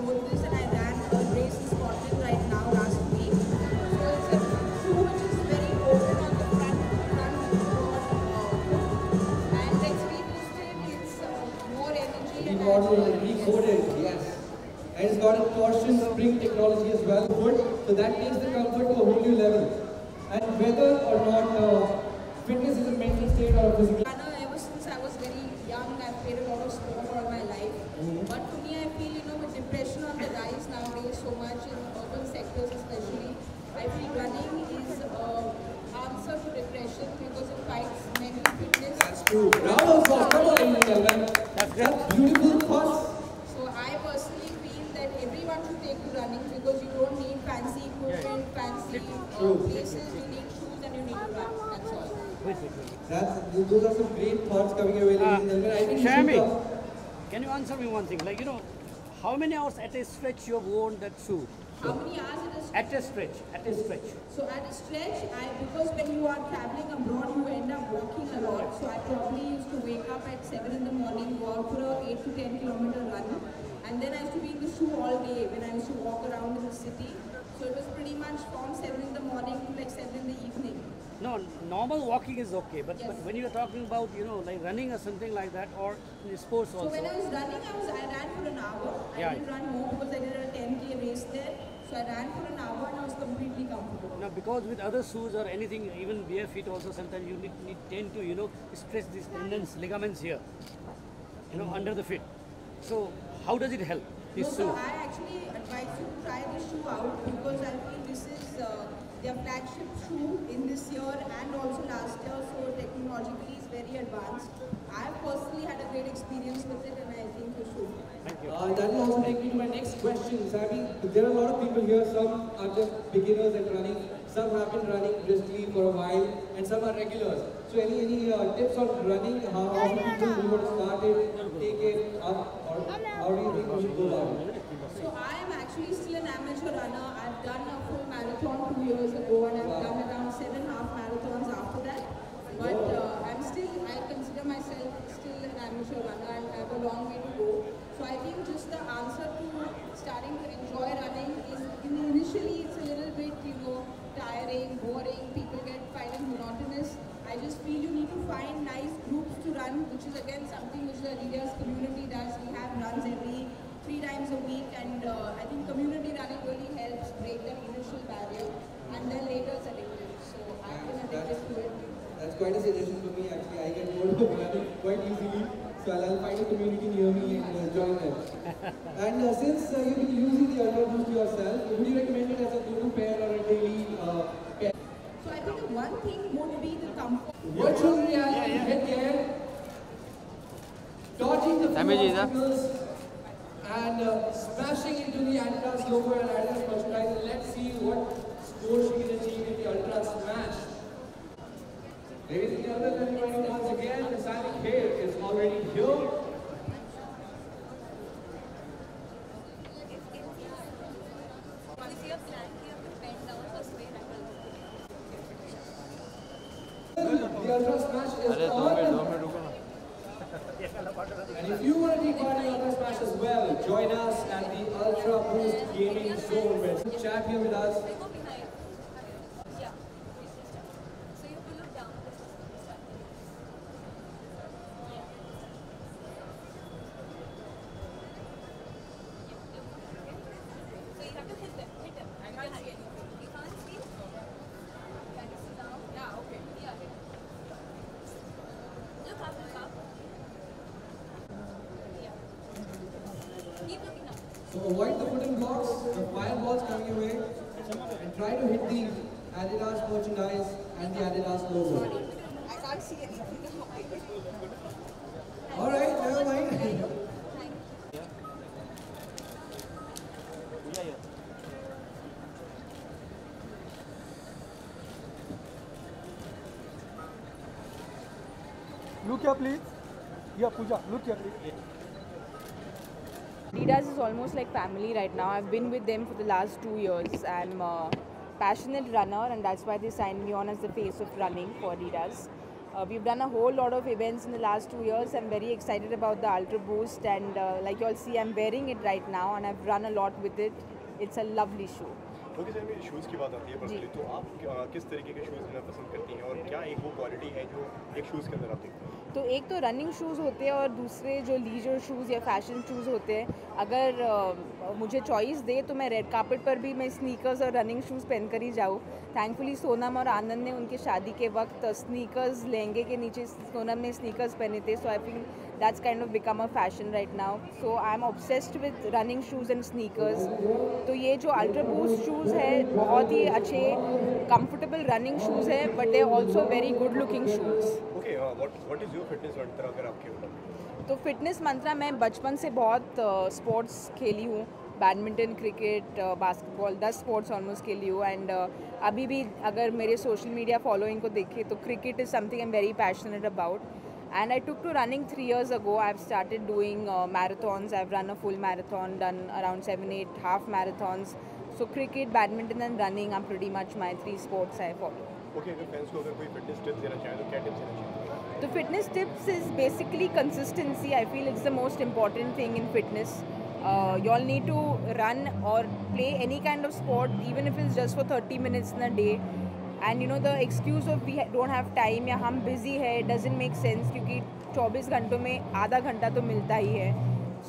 wrote this and I ran a race in Scotland right now last week. So it's a shoe which is very open on the front and it's reboosted, it's more energy and Recoded, yes. And it's got a torsion spring technology as well. So that takes the comfort to a whole new level. And whether or not fitness is a mental state or a physical. Ever since I was very young, I've played a lot of sport all my life. But for me, I feel, with depression on the rise nowadays so much in urban sectors especially, I feel running is an answer to depression because it fights mental fitness. That's true. Round of applause. Come on, ladies and gentlemen. That's beautiful thoughts. So I personally feel that everyone should take to running because you don't need fancy equipment, fancy places. You need shoes and you need to run. That's all. Those are some great thoughts coming your way, ladies and gentlemen. Shami, can you answer me one thing? How many hours at a stretch you have worn that shoe? How many hours it is? At a stretch. So at a stretch, because when you are traveling abroad, you end up walking a lot. So I probably used to wake up at 7 in the morning, go out for a 8 to 10 kilometer run. And then I used to be in the shoe all day when I used to walk around in the city. So it was pretty much from 7 in the morning to like 7 in the evening. No, normal walking is okay, but when you are talking about, like running or something like that, or in sports also. So when I was running, I ran for an hour. I didn't run more because I did a 10K race there. So I ran for an hour and I was completely comfortable. Now, because with other shoes or anything, even bare feet also, sometimes you tend to, stretch these tendons, ligaments here, under the feet. So how does it help? This shoe? So I actually advise you to try this shoe out because I feel this is their flagship shoe in this year and also last year. So technologically it's very advanced. I have personally had a great experience with it and I think you should. Thank you. That will also take me to my next question. Sami, there are a lot of people here. Some are just beginners at running. Some have been running briskly for a while, and some are regulars. So any tips on running? How people who want to start it, take it up, or how do you think we should go about it? So I am actually still an amateur runner. I've done a full marathon 2 years ago and I've done around 7 half marathons after that. But I consider myself still an amateur runner and I have a long way to go. So I think just the answer to starting to enjoy running is initially it's a little bit, tiring, boring, people find it monotonous. I just feel you need to find nice groups to run, which is again something which the Adidas community does. We have runs every 3 times a week and I think community running really helps break that initial barrier and then later it's addictive. So I've been addicted to it. That's quite a suggestion for me actually. I get bored of running quite easily. So I'll find a community near me and join them. And since you've been using the Ultra Boost yourself, would you recommend it as a go-to pair or a daily pair? So I think the one thing would be the comfort. Virtual reality headgear, dodging the obstacles, and smashing into the Adidas logo and Adidas merchandise. Let's see what score she can achieve in the Ultra Smash. Ladies and gentlemen, once again, the Sonic hair is already here. The Ultra Smash is on. And if you want to take part in the Ultra Smash as well, join us at the Ultra Boost Gaming Zone. We're chat here with us. So avoid the wooden blocks, the fireballs coming your way, and try to hit the Adidas merchandise and the Adidas logo. I can't see anything. Alright, never mind. Look here, please. Yeah, Pooja, look here, please. Adidas is almost like family right now. I've been with them for the last 2 years. I'm a passionate runner and that's why they signed me on as the face of running for Adidas. We've done a whole lot of events in the last 2 years. I'm very excited about the Ultra Boost, and like you all see, I'm wearing it right now, and I've run a lot with it. It's a lovely shoe. Okay sir, मेरी shoes की बात आती है personally, तो आप किस तरीके के शूज़ लेना पसंद करती हैं और क्या एक वो क्वालिटी है जो एक शूज़ के अंदर आती है? तो एक तो रनिंग शूज़ होते हैं और दूसरे जो लीजर शूज़ या फैशन शूज़ होते हैं। अगर मुझे चॉइस दे तो मैं रेड कार्पेट पर भी मैं स्नीकर्स और रनिंग शूज़ पहन कर ही जाऊँ। थैंकफुली सोनम और आनंद ने उनके शादी के वक्त स्नीकर्स लहंगे के नीचे सोनम ने स्नीकर्स पहने थे, so I think that's kind of become a fashion right now. So I am obsessed with running shoes and sneakers. तो ये जो अल्ट्रा बूस्ट शूज़ है बहुत ही अच्छे कंफर्टेबल रनिंग शूज़ है, but they also very good looking shoes. Okay, what is your fitness मंत्र अगर आपके बताओ? तो फिटनेस मंत्रा, मैं बचपन से बहुत स्पोर्ट्स खेली हूँ, badminton, cricket, basketball, 10 sports almost खेली हूँ। एंड अभी भी अगर मेरे सोशल मीडिया फॉलोइंग को देखें तो cricket is something I am very passionate about. And I took to running 3 years ago. I've started doing marathons. I've run a full marathon, done around 7-8 half marathons. So cricket, badminton and running are pretty much my 3 sports I follow. Okay, अगर fans को अगर कोई fitness tips देना चाहे तो क्या tips देना चाहिए? The fitness tips is basically consistency. I feel it's the most important thing in fitness. You all need to run or play any kind of sport, even if it's just for 30 minutes in a day. And you know the excuse of we don't have time या हम busy है, it doesn't make sense क्योंकि 24 घंटों में आधा घंटा तो मिलता ही है.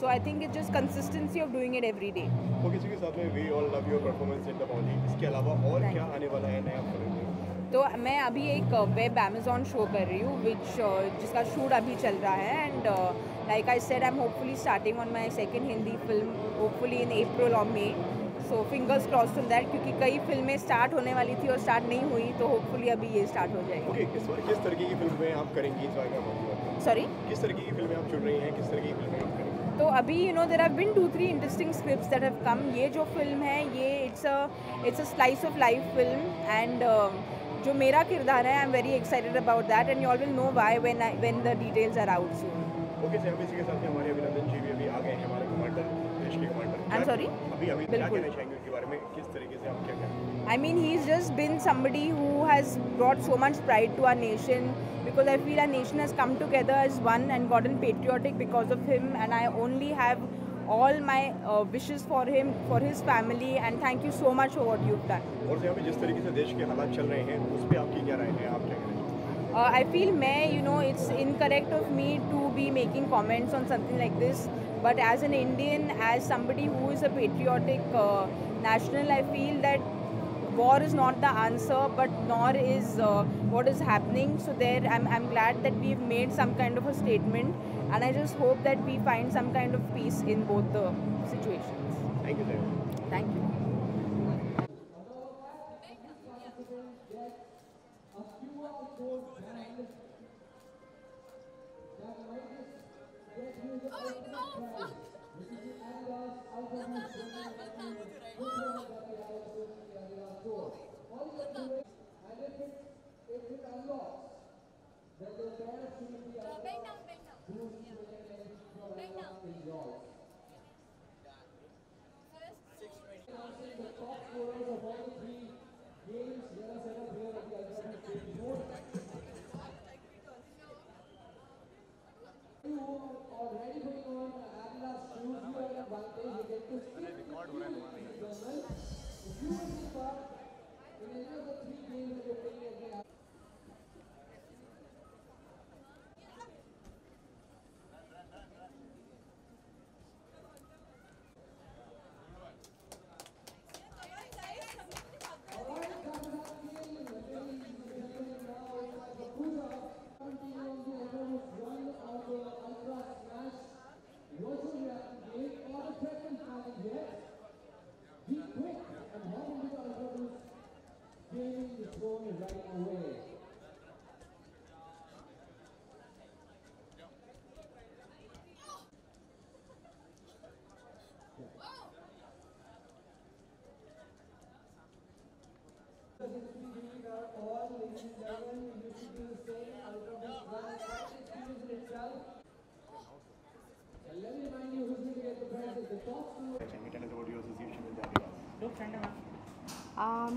So I think it's just consistency of doing it every day. Okay, इसी के साथ में we all love your performance in the body, इसके अलावा और Thank क्या आने वाला है नया फिल्म में? तो मैं अभी एक वेब अमेजोन शो कर रही हूँ जिसका शूट अभी चल रहा है। And like I said, I am hopefully starting on my second Hindi film hopefully in April और May. So fingers crossed on that, क्योंकि कई फिल्में स्टार्ट होने वाली थी और स्टार्ट नहीं हुई, तो होपफुली अभी ये स्टार्ट हो जाएगी। ओके, किस तरीके की फिल्में आप करेंगी इस बार का? सॉरी, किस तरीके की फिल्में आप चुन रही हैं, किस तरीके की फिल्में आप करेंगी? तो अभी you know there have been 2-3 interesting scripts that have come. ये जो फिल्म है ये it's a slice of life film. And जो मेरा किरदार है, I am very excited about that and you all will know why when the details are out soon. Okay sir, इसी के साथ में हमारे अभिनंदन जी भी अभी आ गए हैं, हमारे कमांडर, देश के कमांडर। आई एम सॉरी, अभी क्या बिल्कुल। कहना चाहेंगे उनके बारे में, किस तरीके से आप क्या कहेंगे? I mean, he's just been somebody who has brought so much pride to our nation, because I feel our nation has come together as one and gotten patriotic because of him, and I only have all my wishes for him, for his family, and thank you so much for what you've done. और यहाँ पे जिस तरीके से देश के हालात चल रहे हैं उस पर आपकी क्या राय है, आप क्या कहना चाहेंगे? I feel it's incorrect of me to be making comments on something like this, but as an Indian, as somebody who is a patriotic national, I feel that war is not the answer, but nor is what is happening. So I'm glad that we've made some kind of a statement, and I just hope that we find some kind of peace in both the situations. Thank you sir. Thank you.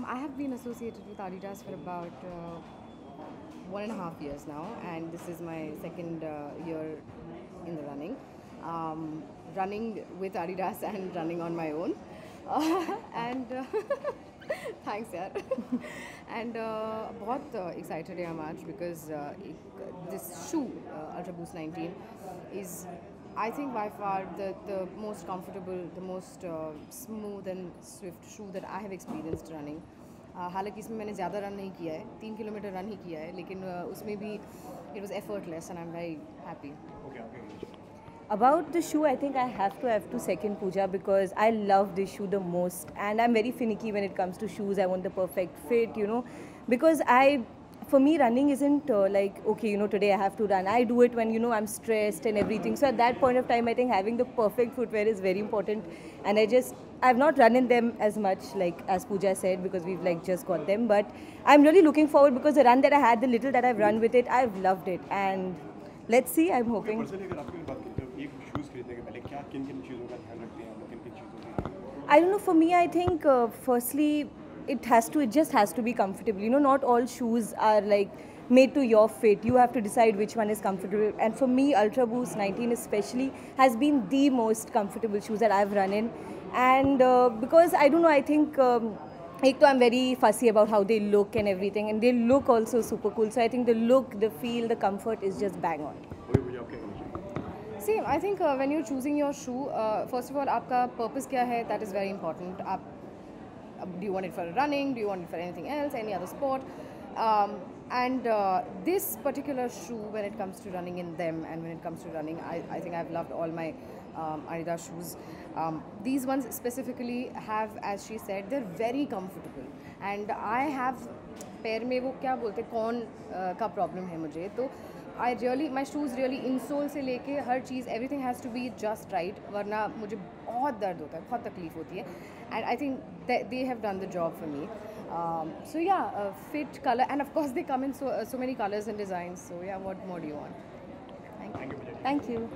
I have been associated with Adidas for about 1.5 years now, and this is my second year in the running. Running with Adidas and running on my own. And thanks yaar. And बहुत excited है हम आज because this shoe Ultra Boost 19 is, I think, by far the most comfortable, the most smooth and swift shoe that I have experienced running. हालांकि इसमें मैंने ज़्यादा run नहीं किया है, 3 किलोमीटर रन ही किया है, लेकिन उसमें भी it was effortless and I'm very happy. About the shoe, I think I have to second Pooja because I love this shoe the most, and I'm very finicky when it comes to shoes. I want the perfect fit, you know, because for me running isn't like, okay, you know, today I have to run. I do it when, you know, I'm stressed and everything. So at that point of time, I think having the perfect footwear is very important, and I've not run in them as much, like as Pooja said, because we've like just got them, but I'm really looking forward because the run that I had, the little that I've run with it, I've loved it, and let's see, I'm hoping. I don't know, for me, I think firstly, it just has to be comfortable. You know, not all shoes are like made to your fit. You have to decide which one is comfortable. And for me, Ultra Boost 19 especially has been the most comfortable shoes that I've run in. And because, I don't know, I think I'm very fussy about how they look and everything. And they look also super cool. So I think the look, the feel, the comfort is just bang on. Same. I think when you're choosing your shoe, first of all, आपका purpose क्या है? That is very important. Do you want it for running? Do you want it for anything else? Any other sport? And this particular shoe, when it comes to running in them and when it comes to running, I think I've loved all my Adidas shoes. These ones specifically have, as she said, they're very comfortable. And I have पैर में वो क्या बोलते हैं कौन का problem है मुझे तो my shoes really insole से लेके हर चीज़ everything has to be just right वरना मुझे बहुत दर्द होता है बहुत तकलीफ होती है and I think that they have done the job for me. So yeah, fit, color, and of course they come in so many colors and designs. So yeah, what more do you want? Thank you. Thank you.